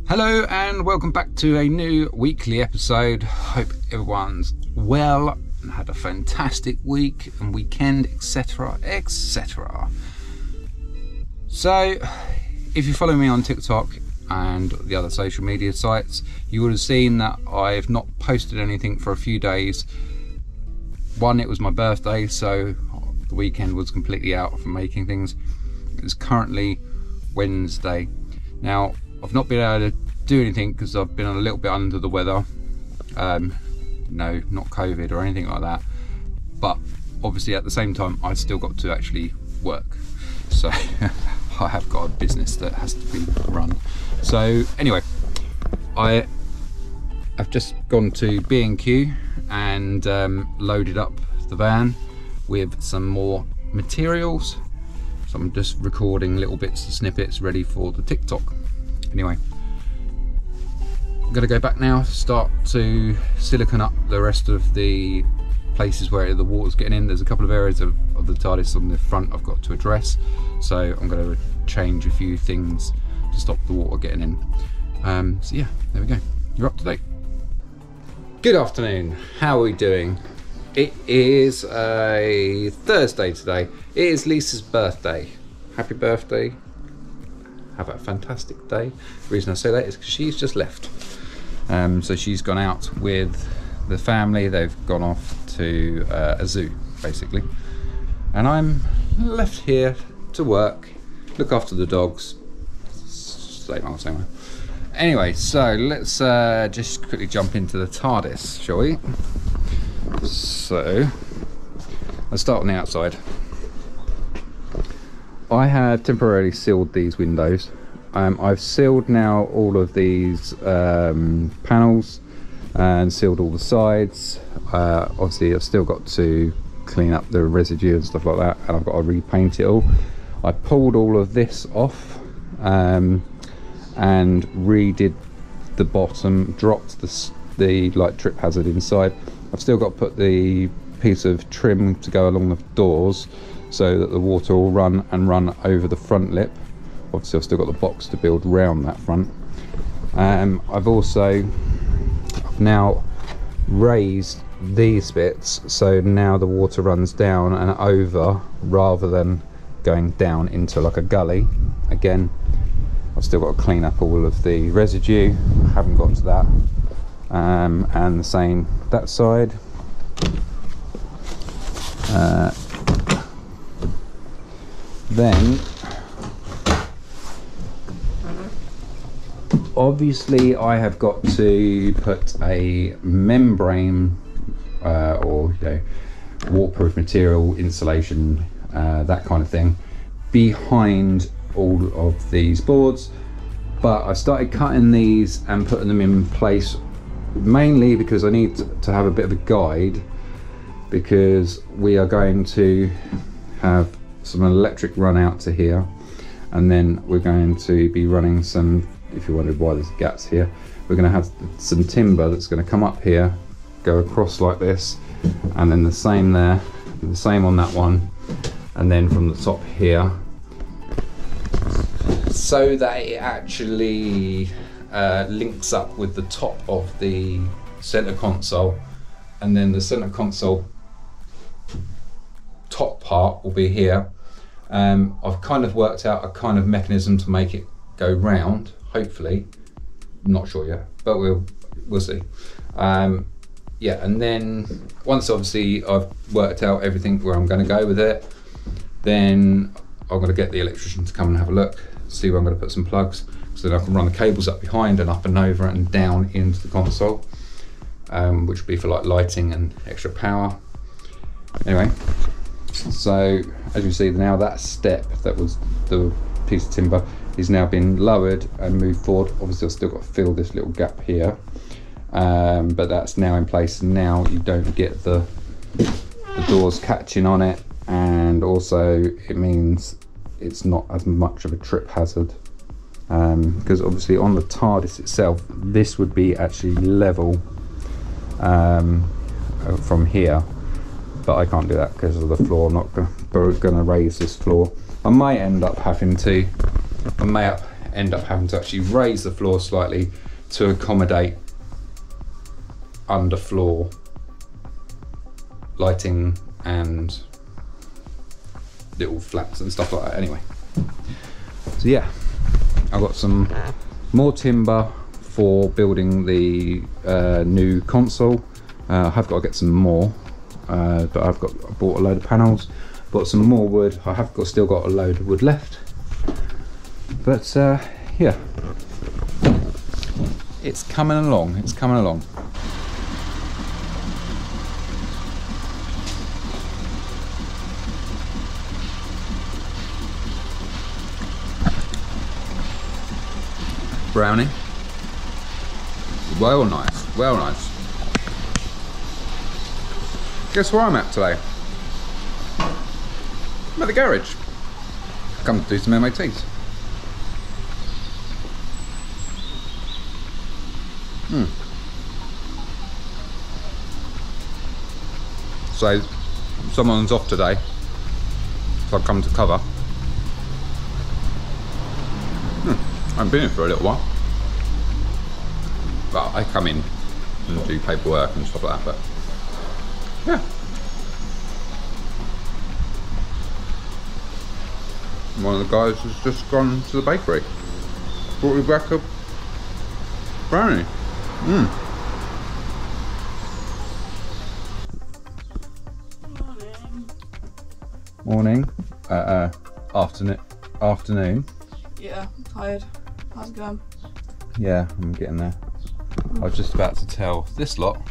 Hello and welcome back to a new weekly episode. Hope everyone's well and had a fantastic week and weekend, etc, etc. So if you follow me on TikTok and the other social media sites, you would have seen that I've not posted anything for a few days. One, it was my birthday, so the weekend was completely out from making things. It's currently Wednesday. Now, I've not been able to do anything because I've been a little bit under the weather. No, not COVID or anything like that. But obviously at the same time, I've still got to actually work. So I have got a business that has to be run. So anyway, I have just gone to B&Q and loaded up the van with some more materials. So I'm just recording little bits and snippets ready for the TikTok. Anyway, I'm going to go back now, start to silicone up the rest of the places where the water's getting in. There's a couple of areas of the TARDIS on the front I've got to address, so I'm going to change a few things to stop the water getting in. So yeah, there we go. You're up to date. Good afternoon. How are we doing? It is a Thursday today. It is Lisa's birthday. Happy birthday. Have a fantastic day. The reason I say that is because she's just left. So she's gone out with the family. They've gone off to a zoo, basically. And I'm left here to work, look after the dogs. Same way. Anyway, so let's just quickly jump into the TARDIS, shall we? So, let's start on the outside. I had temporarily sealed these windows. I've sealed now all of these panels and sealed all the sides. Obviously I've still got to clean up the residue and stuff like that, and I've got to repaint it all. I pulled all of this off and redid the bottom, dropped the like trip hazard inside. I've still got to put the piece of trim to go along the doors so that the water will run over the front lip. Obviously I've still got the box to build round that front. I've now raised these bits, so now the water runs down and over rather than going down into like a gully. Again, I've still got to clean up all of the residue. I haven't got to that. And the same that side. Then obviously I have got to put a membrane or waterproof material, insulation, that kind of thing behind all of these boards. But I started cutting these and putting them in place mainly because I need to have a bit of a guide, because we are going to have some electric run out to here, and then we're going to be running some, if you wondered why there's gaps here, we're going to have some timber that's going to come up here, go across like this, and then the same there, the same on that one, and then from the top here, so that it actually links up with the top of the center console, and then the center console top part will be here. I've kind of worked out a kind of mechanism to make it go round, hopefully. I'm not sure yet, but we'll see. Yeah, and then once obviously I've worked out everything where I'm going to go with it, then I'm going to get the electrician to come and have a look, see where I'm going to put some plugs, so that I can run the cables up behind and up and over and down into the console, which will be for like lighting and extra power. Anyway, so as you see now, that step that was the piece of timber is now been lowered and moved forward. Obviously I've still got to fill this little gap here, but that's now in place. Now you don't get the doors catching on it, and also it means it's not as much of a trip hazard, because obviously on the TARDIS itself this would be actually level from here, but I can't do that because of the floor. I'm not going to raise this floor. I may end up having to end up having to actually raise the floor slightly to accommodate underfloor lighting and little flaps and stuff like that. Anyway, so yeah, I've got some more timber for building the new console. I have got to get some more, but I bought a load of panels, bought some more wood. I have still got a load of wood left, but yeah, it's coming along. It's coming along. Brownie. Well nice, well nice. Guess where I'm at today? I'm at the garage. Come to do some MOTs. So someone's off today, so I've come to cover. I haven't been in for a little while. Well, I come in and do paperwork and stuff like that, but yeah. One of the guys has just gone to the bakery. Brought me back a brownie. Morning. Afternoon. Yeah, I'm tired. How's it going? Yeah, I'm getting there. I was just about to tell this lot.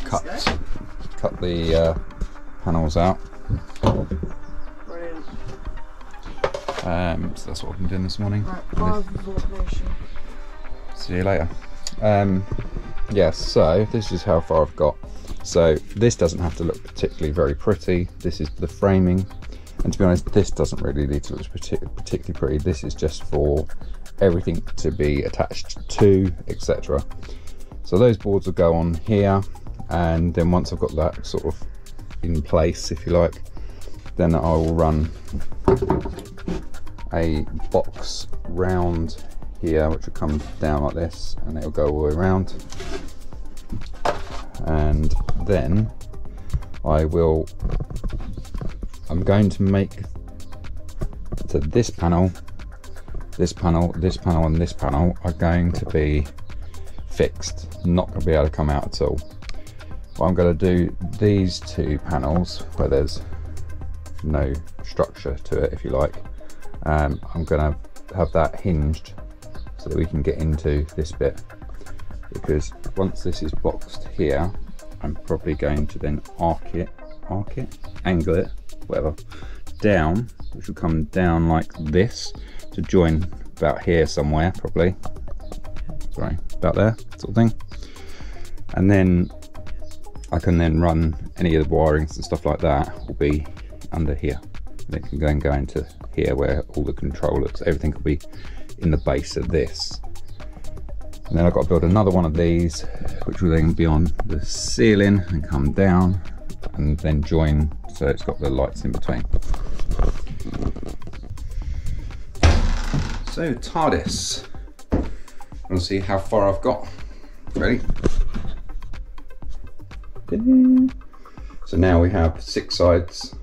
Cut the panels out. Brilliant. So that's what I've been doing this morning. Right, see you later. Yeah, so this is how far I've got. So this doesn't have to look particularly very pretty. This is the framing. And to be honest, this doesn't really need to look particularly pretty. This is just for everything to be attached to, etc. So those boards will go on here, and then once I've got that sort of in place, if you like, then I will run a box round here, which will come down like this, and it'll go all the way around. And then I'm going to make so this panel, this panel, this panel, and this panel are going to be fixed, not going to be able to come out at all. What I'm going to do, these two panels where there's no structure to it, if you like, I'm going to have that hinged so that we can get into this bit, because once this is boxed here, I'm probably going to then angle it, whatever, down, which will come down like this to join about here somewhere, probably. Sorry, about there, sort of thing. And then I can then run any of the wirings and stuff like that will be under here. And it can go into here where all the controllers, everything will be in the base of this. And then I've got to build another one of these, which will then be on the ceiling and come down and then join, so it's got the lights in between. So TARDIS, want to see how far I've got. Ready? So now we have 6 sides,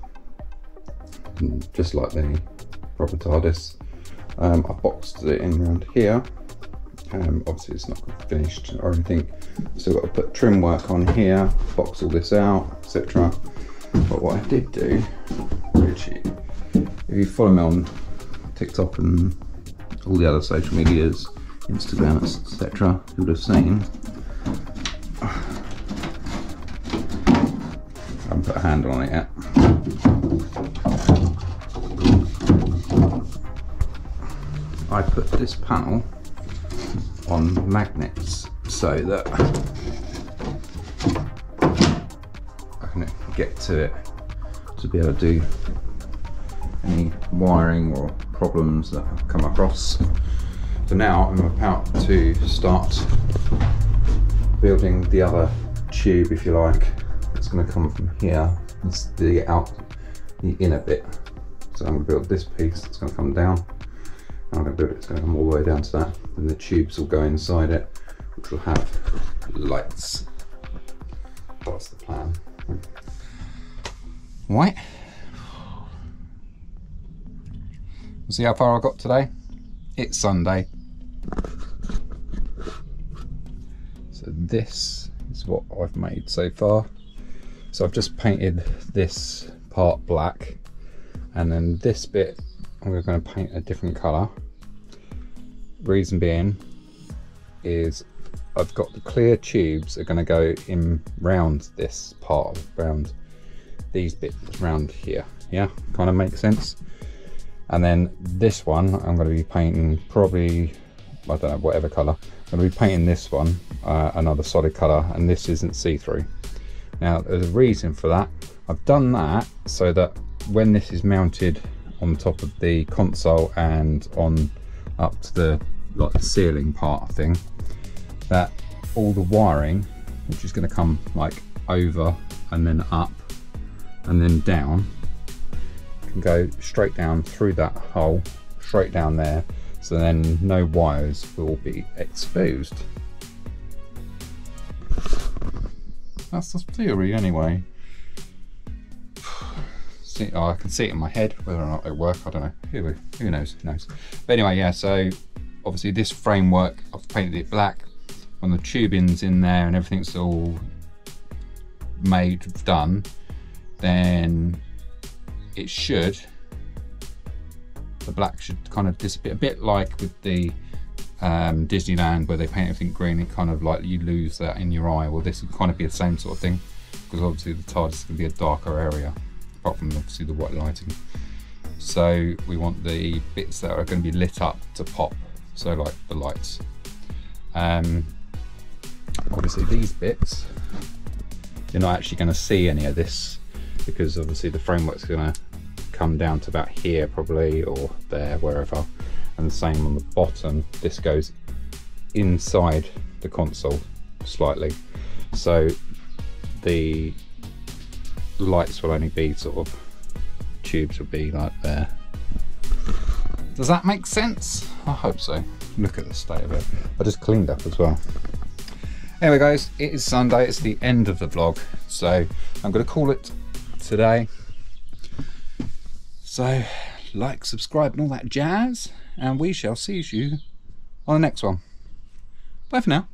just like the proper TARDIS. I've boxed it in around here. Obviously it's not finished or anything, still got to put trim work on here, box all this out, etc. But what I did do, which if you follow me on TikTok and all the other social medias, Instagram, etc., you would have seen I haven't put a handle on it yet. I put this panel on magnets so that I can get to it to be able to do any wiring or problems that I've come across. So now I'm about to start building the other tube, if you like. It's going to come from here. It's the inner bit. So I'm going to build this piece that's going to come down. I'm going to build it, it's going to come all the way down to that. Then the tubes will go inside it, which will have lights. That's the plan. Right. See how far I got today? It's Sunday. So this is what I've made so far. So I've just painted this part black, and then this bit I'm going to paint a different colour. Reason being is I've got the clear tubes that are going to go in round this part, round these bits, round here. Yeah, kind of makes sense. And then this one I'm going to be painting probably, I don't know, whatever colour. I'm going to be painting this one another solid colour, and this isn't see-through. Now there's a reason for that. I've done that so that when this is mounted on top of the console and on up to the like the ceiling part thing, that all the wiring, which is going to come like over and then up and then down, can go straight down through that hole, straight down there, so then no wires will be exposed. That's the theory anyway. See, oh, I can see it in my head. Whether or not it works, I don't know. Who knows? Who knows? But anyway, yeah. So obviously this framework, I've painted it black. When the tubing's in there and everything's all made, done, then it should. The black should kind of disappear, a bit like with the Disneyland where they paint everything green. It kind of like you lose that in your eye. Well, this would kind of be the same sort of thing, because obviously the TARDIS is going to be a darker area, apart from obviously the white lighting. So we want the bits that are going to be lit up to pop, so like the lights. Obviously these bits, you're not actually going to see any of this, because obviously the framework's going to come down to about here probably, or there, wherever. And the same on the bottom, this goes inside the console slightly, so the lights will only be sort of, tubes will be like there. Does that make sense? I hope so. Look at the state of it. I just cleaned up as well. Anyway guys, it is Sunday, it's the end of the vlog, so I'm going to call it today. So like, subscribe and all that jazz, and we shall see you on the next one. Bye for now.